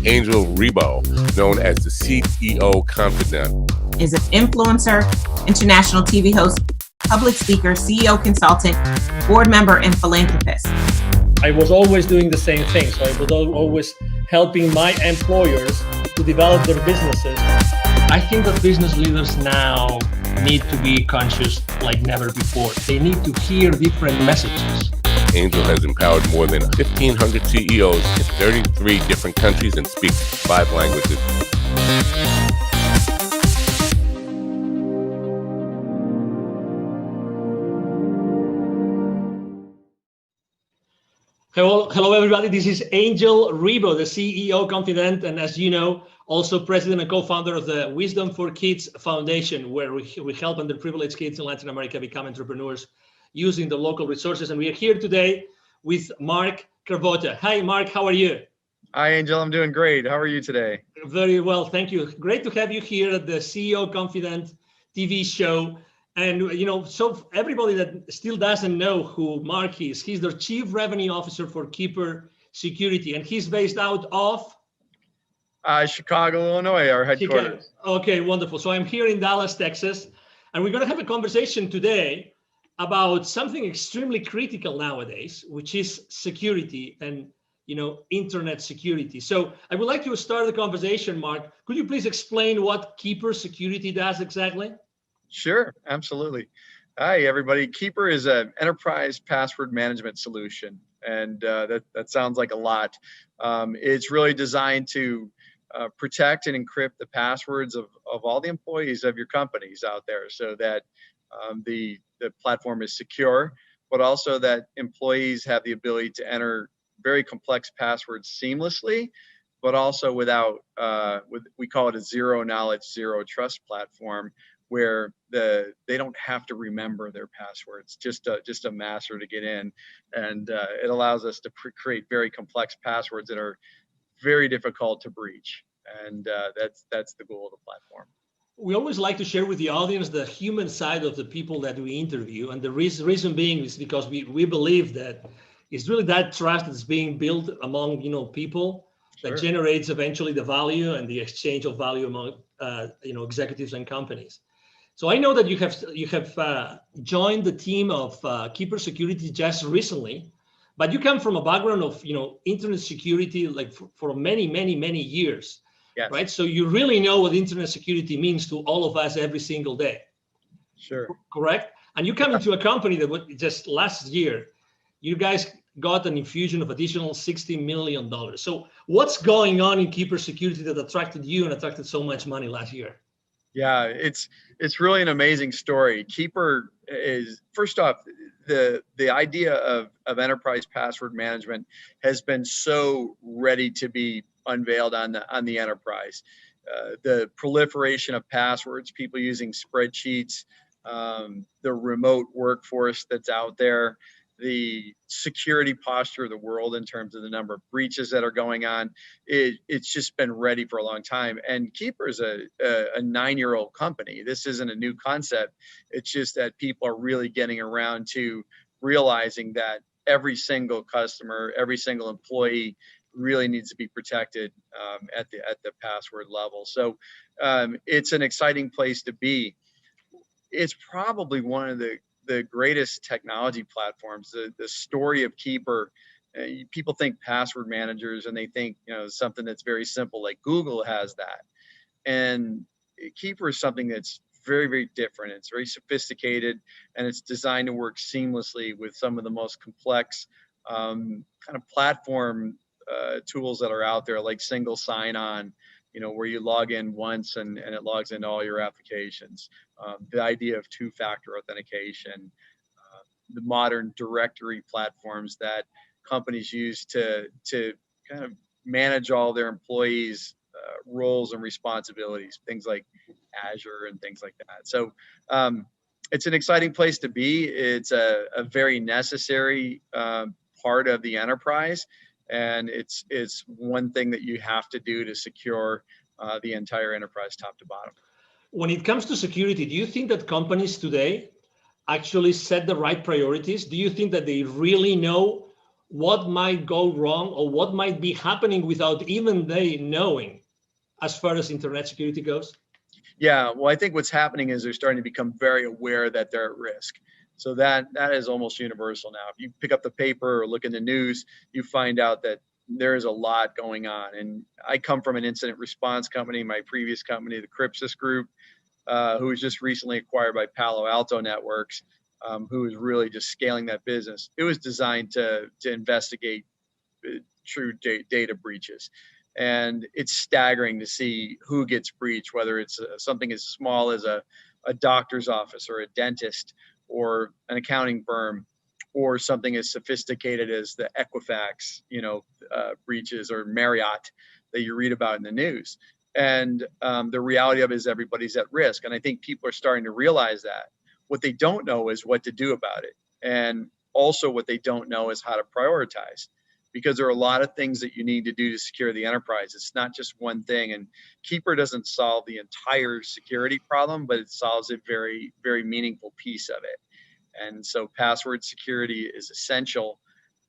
Angel Rebo, known as the CEO Confidant. Is an influencer, international TV host, public speaker, CEO consultant, board member, and philanthropist. I was always doing the same thing. So I was always helping my employers to develop their businesses. I think that business leaders now need to be conscious like never before. They need to hear different messages. Angel has empowered more than 1,500 CEOs in 33 different countries and speaks 5 languages. Hello, everybody. This is Angel Rebo, the CEO Confidant, and as you know, also president and co-founder of the Wisdom for Kids Foundation, where we help underprivileged kids in Latin America become entrepreneurs using the local resources. And we are here today with Mark Cravotta. Hi, Mark. How are you? Hi, Angel. I'm doing great. How are you today? Very well. Thank you. Great to have you here at the CEO Confidant TV show. And, you know, so everybody that still doesn't know who Mark is, he's the Chief Revenue Officer for Keeper Security, and he's based out of? Chicago, Illinois, our headquarters. Chicago. Okay, wonderful. So I'm here in Dallas, Texas, and we're going to have a conversation today about something extremely critical nowadays, which is security and, you know, internet security. So I would like to start the conversation, Mark. Could you please explain what Keeper Security does exactly? Sure, absolutely. Hi, everybody. Keeper is an enterprise password management solution, and that sounds like a lot. It's really designed to protect and encrypt the passwords of all the employees of your companies out there, so that the platform is secure, but also that employees have the ability to enter very complex passwords seamlessly, but also without, we call it a zero knowledge, zero trust platform, where they don't have to remember their passwords, just a master to get in, and it allows us to create very complex passwords that are very difficult to breach, and that's the goal of the platform. We always like to share with the audience the human side of the people that we interview, and the reason being is because we believe that it's really that trust that's being built among people that Sure. generates eventually the value and the exchange of value among executives and companies. So I know that you have joined the team of Keeper Security just recently, but you come from a background of internet security like for many years, Yes. right? So you really know what internet security means to all of us every single day. Sure. Correct? And you come into a company that just last year, you guys got an infusion of additional $60 million. So what's going on in Keeper Security that attracted you and attracted so much money last year? Yeah, it's really an amazing story. Keeper is, first off, the idea of enterprise password management has been so ready to be unveiled on the enterprise. The proliferation of passwords, people using spreadsheets, the remote workforce that's out there, the security posture of the world in terms of the number of breaches that are going on, it's just been ready for a long time. And Keeper is a 9-year-old company. This isn't a new concept. It's just that people are really getting around to realizing that every single customer, every single employee really needs to be protected at the password level. So it's an exciting place to be. It's probably one of the greatest technology platforms. The story of Keeper, people think password managers and they think something that's very simple, like Google has that, and Keeper is something that's very different. It's very sophisticated, and it's designed to work seamlessly with some of the most complex kind of platform tools that are out there, like single sign-on, where you log in once and it logs into all your applications. The idea of two-factor authentication, the modern directory platforms that companies use to kind of manage all their employees' roles and responsibilities, things like Azure and things like that. So it's an exciting place to be. It's a very necessary part of the enterprise. And it's one thing that you have to do to secure the entire enterprise top to bottom. When it comes to security, do you think that companies today actually set the right priorities? Do you think that they really know what might go wrong or what might be happening without even they knowing as far as internet security goes? Yeah, well, I think what's happening is they're starting to become very aware that they're at risk. So that is almost universal now. If you pick up the paper or look in the news, you find out that there is a lot going on. And I come from an incident response company, my previous company, the Crypsis Group, who was just recently acquired by Palo Alto Networks, who is really just scaling that business. It was designed to investigate true data breaches. And it's staggering to see who gets breached, whether it's something as small as a doctor's office or a dentist or an accounting firm, or something as sophisticated as the Equifax, breaches, or Marriott that you read about in the news. And the reality of it is everybody's at risk. And I think people are starting to realize that. What they don't know is what to do about it. And also what they don't know is how to prioritize, because there are a lot of things that you need to do to secure the enterprise. It's not just one thing. And Keeper doesn't solve the entire security problem, but it solves a very, very meaningful piece of it. And so password security is essential.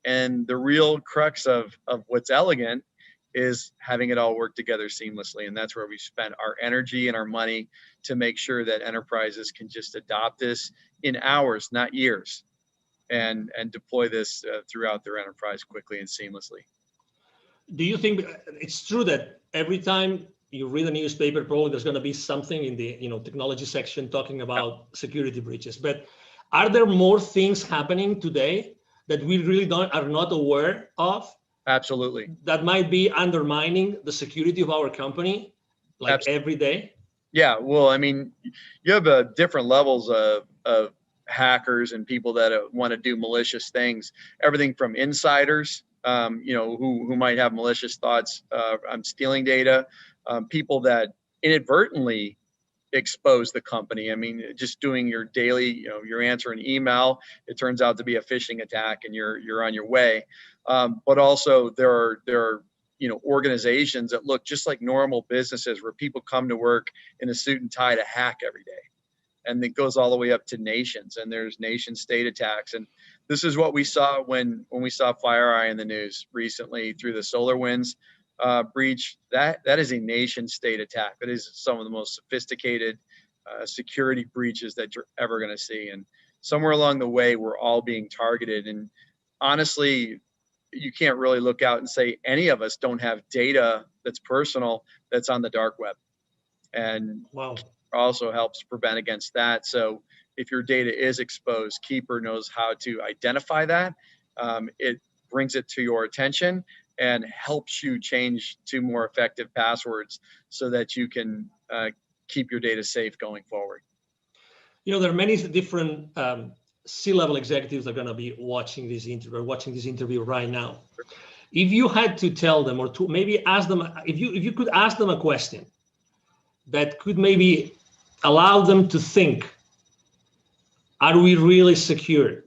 And the real crux of what's elegant is having it all work together seamlessly. And that's where we spent our energy and our money to make sure that enterprises can just adopt this in hours, not years, and deploy this throughout their enterprise quickly and seamlessly. Do you think it's true that every time you read a newspaper, probably there's going to be something in the technology section talking about security breaches? But are there more things happening today that we really are not aware of? Absolutely. That might be undermining the security of our company, like Absolutely. every day? Yeah, well, I mean, you have different levels of hackers and people that want to do malicious things. Everything from insiders, who might have malicious thoughts on stealing data, people that inadvertently expose the company. I mean, just doing your daily, you're answering email, it turns out to be a phishing attack, and you're on your way. But also there are organizations that look just like normal businesses, where people come to work in a suit and tie to hack every day. And it goes all the way up to nations, and there's nation state attacks. And this is what we saw when we saw FireEye in the news recently through the SolarWinds breach. That is a nation state attack. That is some of the most sophisticated security breaches that you're ever going to see. And somewhere along the way, we're all being targeted. And honestly, you can't really look out and say any of us don't have data that's personal that's on the dark web. And wow, also helps prevent against that. So if your data is exposed, Keeper knows how to identify that. It brings it to your attention and helps you change to more effective passwords so that you can keep your data safe going forward. There are many different C-level executives that are going to be watching this interview right now. If you had to tell them, or to maybe ask them, if you could ask them a question that could maybe allow them to think, are we really secure?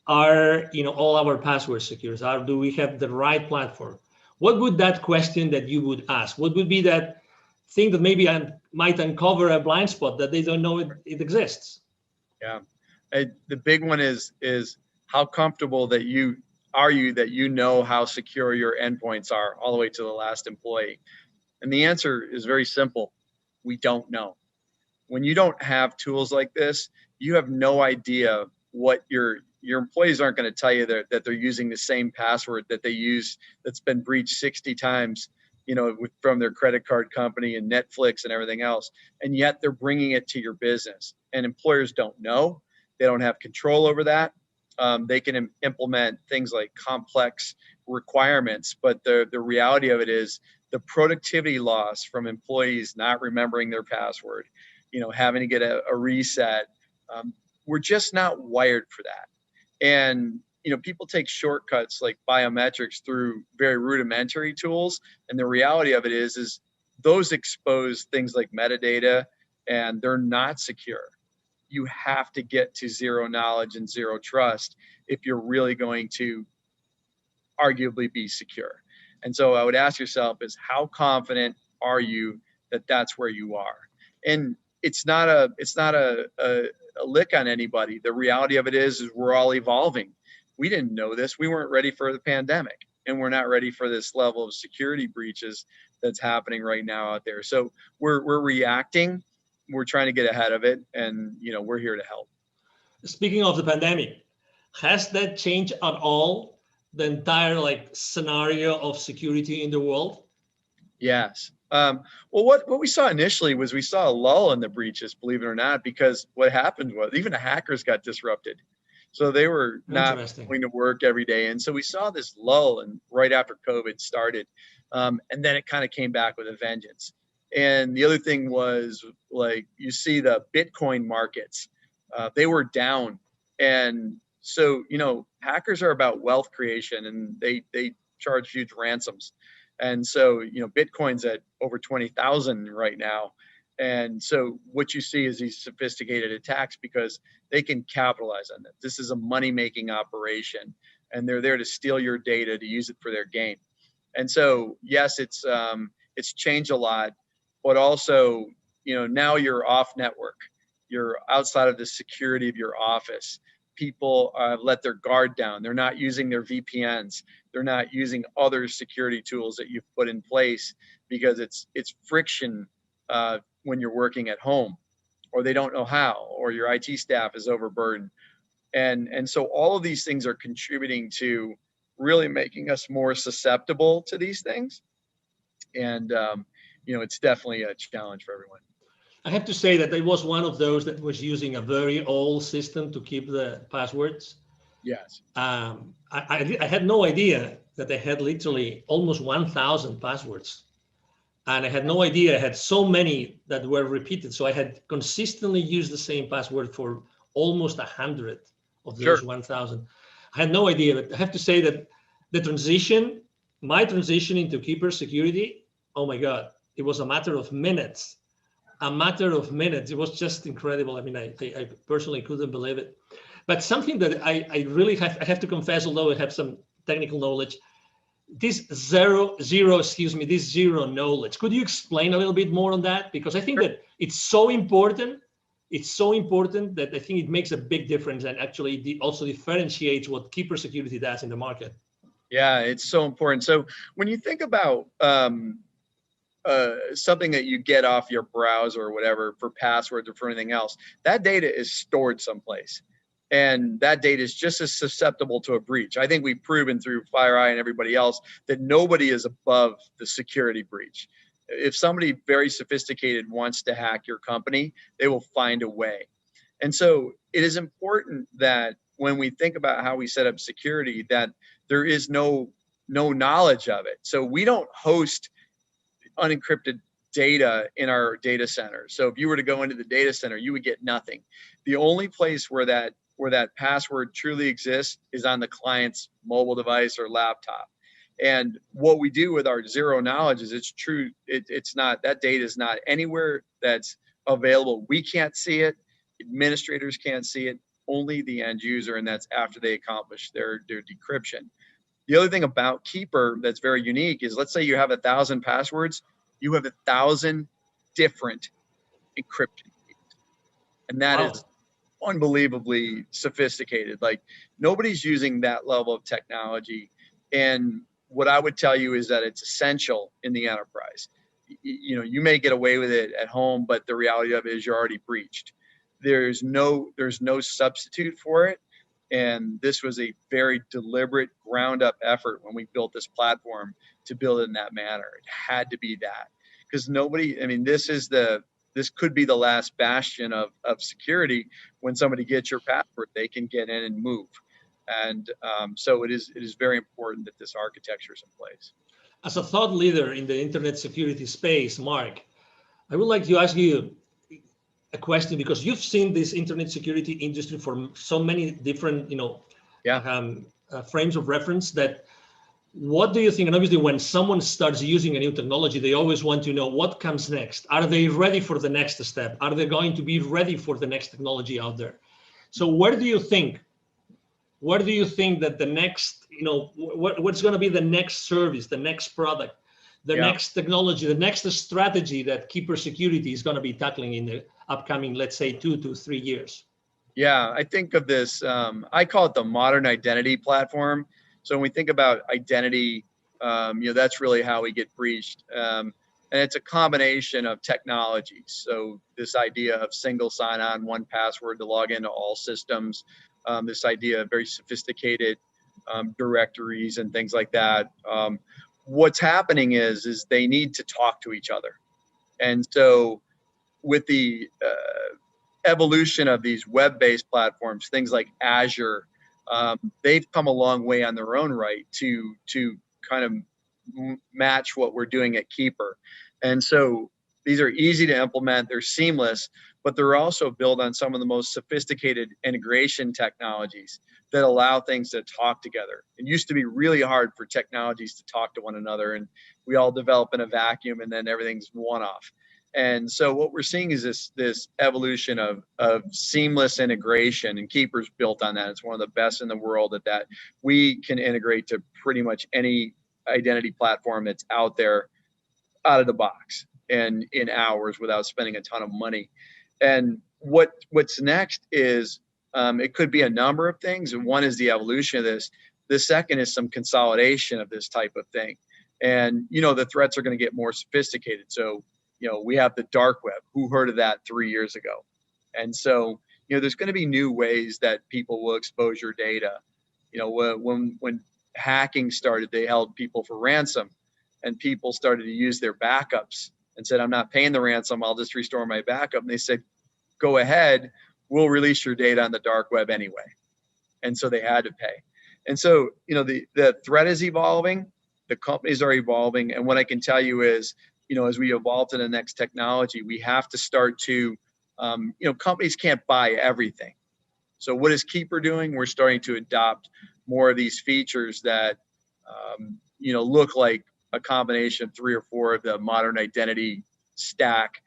Are all our passwords secure? Do we have the right platform? What would that question that you would ask? What would be that thing that maybe might uncover a blind spot that they don't know it exists? Yeah, the big one is how comfortable that you know how secure your endpoints are all the way to the last employee. And the answer is very simple. We don't know. When you don't have tools like this, you have no idea what your employees aren't going to tell you that they're using the same password that they use that's been breached 60 times, from their credit card company and Netflix and everything else. And yet they're bringing it to your business, and employers don't know. They don't have control over that. They can implement things like complex requirements, but the reality of it is the productivity loss from employees not remembering their password, having to get a reset. We're just not wired for that. And, people take shortcuts like biometrics through very rudimentary tools. And the reality of it is those expose things like metadata, and they're not secure. You have to get to zero knowledge and zero trust if you're really going to arguably be secure. And so I would ask yourself is, how confident are you that that's where you are? And it's not a lick on anybody. The reality of it is we're all evolving. we didn't know this. We weren't ready for the pandemic, and we're not ready for this level of security breaches that's happening right now out there. So we're reacting. We're trying to get ahead of it, and we're here to help. Speaking of the pandemic, has that changed at all the entire scenario of security in the world? Yes. Well, what we saw initially was we saw a lull in the breaches, believe it or not, because what happened was even the hackers got disrupted. So they were not going to work every day. And so we saw this lull and right after COVID started. And then it kind of came back with a vengeance. And the other thing was you see the Bitcoin markets, they were down. And so, hackers are about wealth creation, and they charge huge ransoms. And so, Bitcoin's at over 20,000 right now. And so what you see is these sophisticated attacks because they can capitalize on it. This is a money-making operation, and they're there to steal your data to use it for their gain. And so, yes, it's changed a lot, but also, now you're off network. You're outside of the security of your office. People let their guard down. They're not using their VPNs. They're not using other security tools that you've put in place because it's friction when you're working at home, or they don't know how, or your IT staff is overburdened. And so all of these things are contributing to really making us more susceptible to these things. And, it's definitely a challenge for everyone. I have to say that I was one of those that was using a very old system to keep the passwords. Yes. I had no idea that I had literally almost 1,000 passwords. And I had no idea I had so many that were repeated. So I had consistently used the same password for almost 100 of those 1,000. I had no idea, but I have to say that my transition into Keeper security, oh my God, it was a matter of minutes. It was just incredible. I mean, I personally couldn't believe it. But something that I really have to confess, although I have some technical knowledge, this zero knowledge. Could you explain a little bit more on that? Because I think that it's so important. It's so important that I think it makes a big difference and actually also differentiates what Keeper security does in the market. Yeah, it's so important. So when you think about something that you get off your browser or whatever for passwords or for anything else, that data is stored someplace. And that data is just as susceptible to a breach. I think we've proven through FireEye and everybody else that nobody is above the security breach. If somebody very sophisticated wants to hack your company, they will find a way. And so it is important that when we think about how we set up security, that there is no knowledge of it. So we don't host unencrypted data in our data center. So if you were to go into the data center, you would get nothing. The only place where that password truly exists is on the client's mobile device or laptop. And what we do with our zero knowledge is it's true. It's not, that data is not anywhere that's available. We can't see it. Administrators can't see it. Only the end user, and that's after they accomplish their decryption. The other thing about Keeper that's very unique is, let's say you have 1,000 passwords, you have 1,000 different encryption keys. And that is unbelievably sophisticated. Like, nobody's using that level of technology. And what I would tell you is that it's essential in the enterprise. You may get away with it at home, but the reality of it is you're already breached. There's no substitute for it. And this was a very deliberate ground up effort when we built this platform to build it in that manner. It had to be that, because this could be the last bastion of security. When somebody gets your password, they can get in and move. And so it is very important that this architecture is in place. As a thought leader in the internet security space, Mark, I would like to ask you a question, because you've seen this internet security industry for so many different, frames of reference. That, what do you think? And obviously, when someone starts using a new technology, they always want to know what comes next. Are they ready for the next step? Are they going to be ready for the next technology out there? So where do you think that the next, what's going to be the next service, the next product, the next technology, the next strategy that Keeper Security is going to be tackling in the upcoming, let's say, 2 to 3 years? Yeah, I think of this, I call it the modern identity platform. So when we think about identity, that's really how we get breached. And it's a combination of technologies. So this idea of single sign-on, one password to log into all systems, this idea of very sophisticated directories and things like that. What's happening is they need to talk to each other. And so with the evolution of these web-based platforms, things like Azure, they've come a long way on their own right to kind of match what we're doing at Keeper. And so these are easy to implement, they're seamless, but they're also built on some of the most sophisticated integration technologies that allow things to talk together. It used to be really hard for technologies to talk to one another, and we all develop in a vacuum and then everything's one-off. And so what we're seeing is this evolution of seamless integration, and Keeper's built on that. It's one of the best in the world at that. We can integrate to pretty much any identity platform that's out there out of the box and in hours without spending a ton of money. And what's next is it could be a number of things. And one is the evolution of this. The second is some consolidation of this type of thing. And, the threats are going to get more sophisticated. So, we have the dark web. Who heard of that 3 years ago? And so, there's going to be new ways that people will expose your data. When hacking started, they held people for ransom, and people started to use their backups and said, I'm not paying the ransom, I'll just restore my backup. And they said, go ahead, we'll release your data on the dark web anyway. And so they had to pay. And so, the threat is evolving, the companies are evolving. And what I can tell you is, as we evolve to the next technology, we have to start to, companies can't buy everything. So what is Keeper doing? We're starting to adopt more of these features that, look like a combination of 3 or 4 of the modern identity stack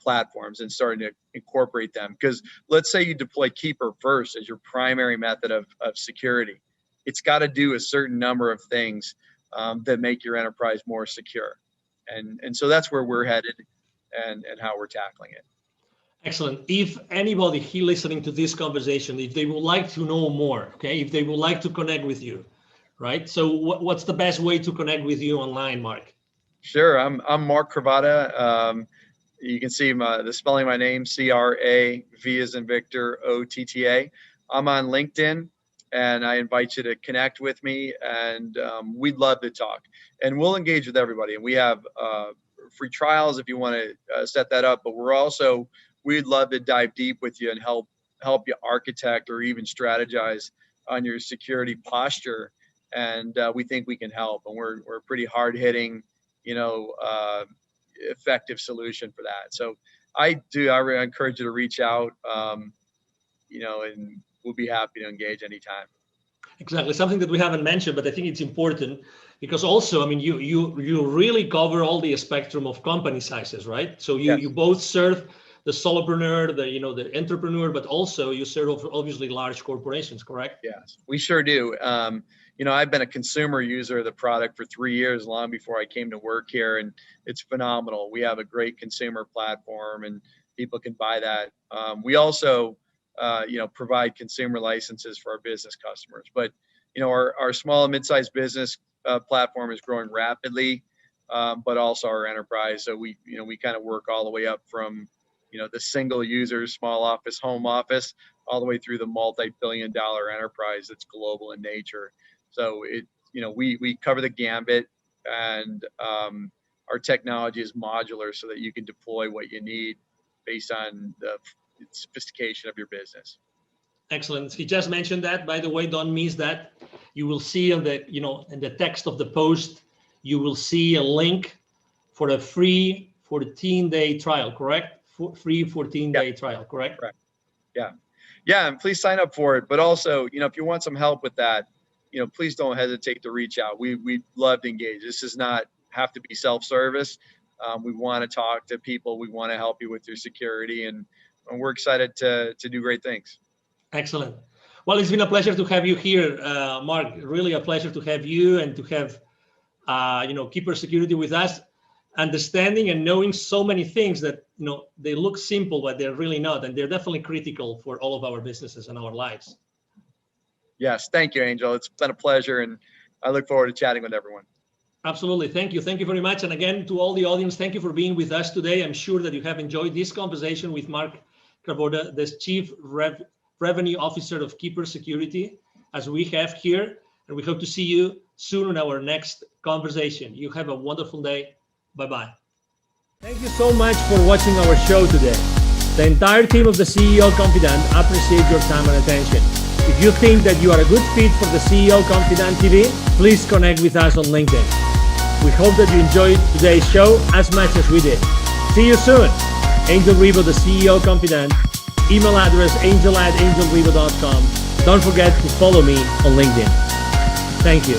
platforms, and starting to incorporate them. Because let's say you deploy Keeper first as your primary method of security. It's got to do a certain number of things that make your enterprise more secure. And so that's where we're headed and how we're tackling it. Excellent. If anybody here listening to this conversation, if they would like to know more, okay, if they would like to connect with you, right? So what's the best way to connect with you online, Mark? Sure. I'm Mark Cravotta. You can see the spelling of my name, C-R-A-V as in Victor, O-T-T-A. I'm on LinkedIn, and I invite you to connect with me, and we'd love to talk. And we'll engage with everybody. And we have free trials if you want to set that up. But we'd love to dive deep with you and help you architect or even strategize on your security posture. And we think we can help. And we're a pretty hard-hitting, effective solution for that. So I really encourage you to reach out, and we'll be happy to engage anytime. Exactly. Something that we haven't mentioned, but I think it's important because also, I mean, you really cover all the spectrum of company sizes, right? So you, Yes. you both serve the solopreneur, the entrepreneur, but also you serve obviously large corporations, correct? Yes, we sure do. I've been a consumer user of the product for 3 years, long before I came to work here, and it's phenomenal. We have a great consumer platform, and people can buy that. We also, provide consumer licenses for our business customers. But, our small and mid-sized business platform is growing rapidly, but also our enterprise. So we kind of work all the way up from, the single users, small office, home office, all the way through the multi-billion-dollar enterprise that's global in nature. So we cover the gambit, and our technology is modular so that you can deploy what you need based on the sophistication of your business. Excellent. He just mentioned that, by the way, don't miss that. You will see in the text of the post, you will see a link for a free 14-day trial, correct? Free 14-day trial, correct? Correct. Yeah, and please sign up for it. But also, if you want some help with that, please don't hesitate to reach out. We'd love to engage. This does not have to be self-service. We want to talk to people. We want to help you with your security, and we're excited to do great things. Excellent. Well, it's been a pleasure to have you here, Mark. Really a pleasure to have you and to have, Keeper Security with us. understanding and knowing so many things that, they look simple, but they're really not. And they're definitely critical for all of our businesses and our lives. Yes. Thank you, Angel. It's been a pleasure. And I look forward to chatting with everyone. Absolutely. Thank you. Thank you very much. And again, to all the audience, thank you for being with us today. I'm sure that you have enjoyed this conversation with Mark Cravotta, the Chief Revenue Officer of Keeper Security, as we have here. And we hope to see you soon in our next conversation. You have a wonderful day. Bye-bye. Thank you so much for watching our show today. The entire team of the CEO Confidant appreciate your time and attention. If you think that you are a good fit for the CEO Confidant TV, please connect with us on LinkedIn. We hope that you enjoyed today's show as much as we did. See you soon. Angel Ribo, the CEO Confidant. Email address angel@angelribo.com. Don't forget to follow me on LinkedIn. Thank you.